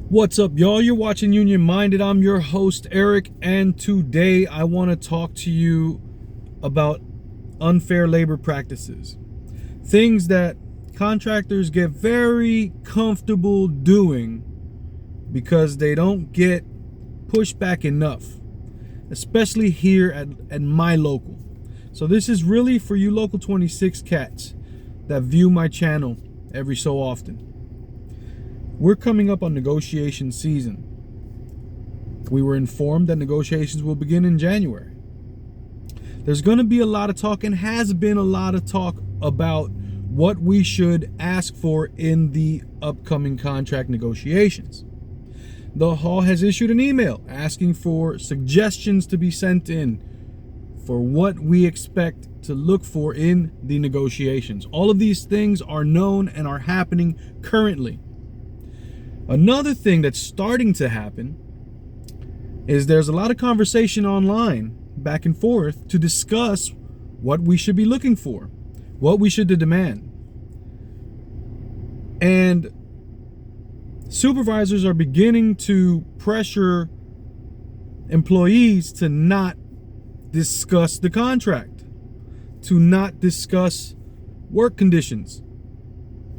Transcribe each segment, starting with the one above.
What's up, y'all? You're watching Union Minded. I'm your host, Eric, and today I want to talk to you about unfair labor practices. Things that contractors get very comfortable doing because they don't get pushed back enough, especially here at my local. So this is really for you local 26 cats that view my channel every so often. We're coming up on negotiation season. We were informed that negotiations will begin in January. There's going to be a lot of talk, and has been a lot of talk, about what we should ask for in the upcoming contract negotiations. The Hall has issued an email asking for suggestions to be sent in for what we expect to look for in the negotiations. All of these things are known and are happening currently. Another thing that's starting to happen is there's a lot of conversation online back and forth to discuss what we should be looking for, what we should demand. And supervisors are beginning to pressure employees to not discuss the contract, to not discuss work conditions,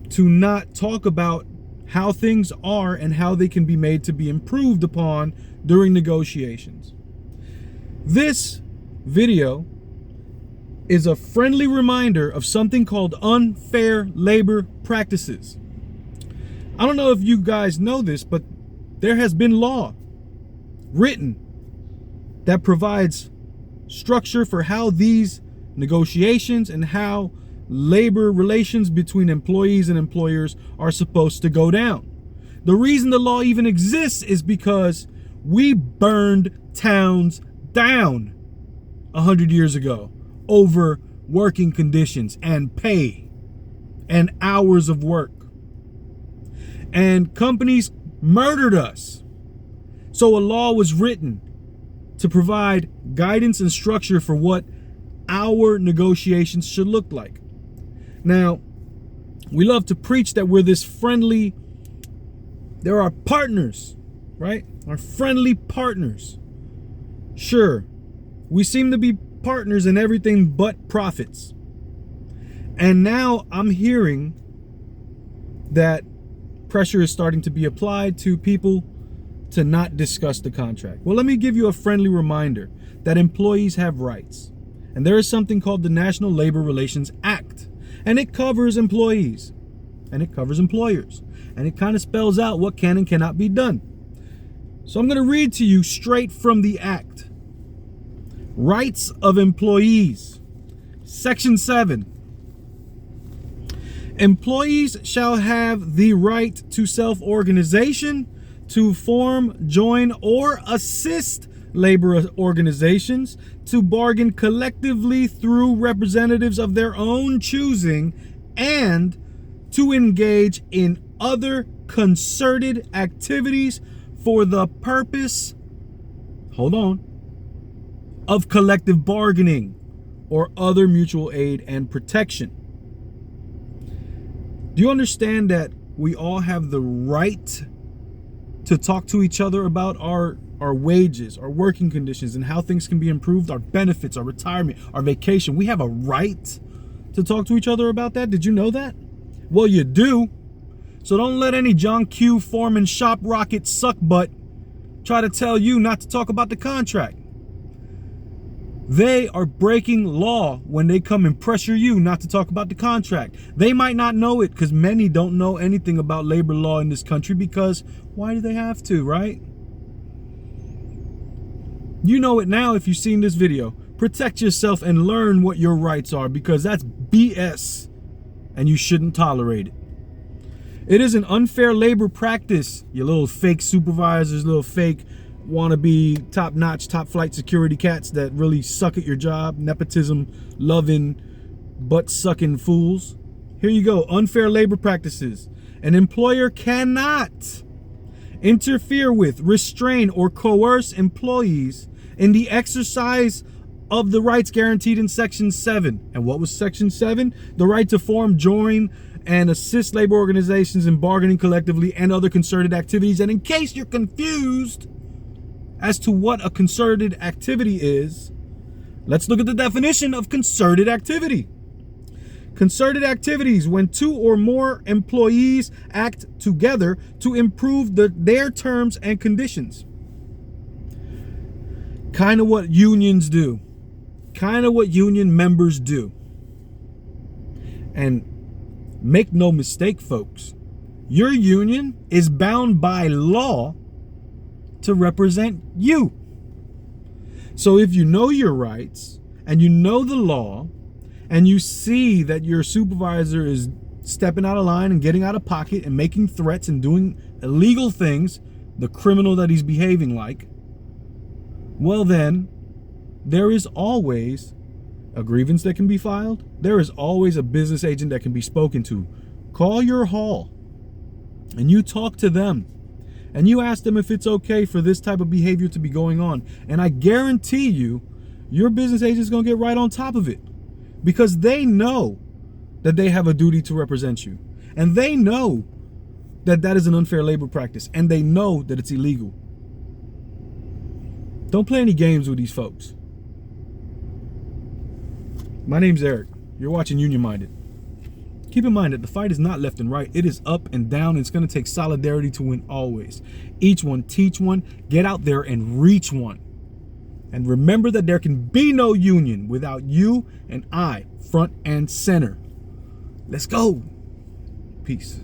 to not talk about how things are and how they can be made to be improved upon during negotiations. This video is a friendly reminder of something called unfair labor practices. I don't know if you guys know this, but there has been law written that provides structure for how these negotiations and how labor relations between employees and employers are supposed to go down. The reason the law even exists is because we burned towns down 100 years ago over working conditions and pay and hours of work. And companies murdered us. So a law was written to provide guidance and structure for what our negotiations should look like. Now, we love to preach that we're this friendly, there are partners, right? Our friendly partners. Sure, we seem to be partners in everything but profits. And now I'm hearing that pressure is starting to be applied to people to not discuss the contract. Well, let me give you a friendly reminder that employees have rights. And there is something called the National Labor Relations Act. And it covers employees, and it covers employers, and it kind of spells out what can and cannot be done. So I'm going to read to you straight from the Act. Rights of Employees. Section 7. Employees shall have the right to self-organization, to form, join, or assist labor organizations, to bargain collectively through representatives of their own choosing, and to engage in other concerted activities for the purpose, of collective bargaining or other mutual aid and protection. Do you understand that we all have the right to talk to each other about our wages, our working conditions, and how things can be improved, our benefits, our retirement, our vacation? We have a right to talk to each other about that. Did you know that? Well, you do. So don't let any John Q. Foreman shop rocket suck butt try to tell you not to talk about the contract. They are breaking law when they come and pressure you not to talk about the contract. They might not know it, because many don't know anything about labor law in this country, because why do they have to, right? You know it now if you've seen this video. Protect yourself and learn what your rights are, because that's BS and you shouldn't tolerate it. It is an unfair labor practice, you little fake supervisors, little fake wannabe top-notch, top-flight security cats that really suck at your job, nepotism-loving, butt-sucking fools. Here you go, unfair labor practices. An employer cannot interfere with, restrain, or coerce employees in the exercise of the rights guaranteed in Section 7. And what was Section 7? The right to form, join, and assist labor organizations in bargaining collectively and other concerted activities. And in case you're confused as to what a concerted activity is, let's look at the definition of concerted activity. Concerted activities when two or more employees act together to improve their terms and conditions. Kind of what unions do. Kind of what union members do. And make no mistake, folks, your union is bound by law to represent you. So if you know your rights and you know the law, and you see that your supervisor is stepping out of line and getting out of pocket and making threats and doing illegal things, the criminal that he's behaving like, well then, there is always a grievance that can be filed. There is always a business agent that can be spoken to. Call your hall and you talk to them and you ask them if it's okay for this type of behavior to be going on. And I guarantee you, your business agent is going to get right on top of it. Because they know that they have a duty to represent you. And they know that that is an unfair labor practice. And they know that it's illegal. Don't play any games with these folks. My name's Eric. You're watching Union Minded. Keep in mind that the fight is not left and right. It is up and down. And it's going to take solidarity to win always. Each one, teach one. Get out there and reach one. And remember that there can be no union without you and I, front and center. Let's go. Peace.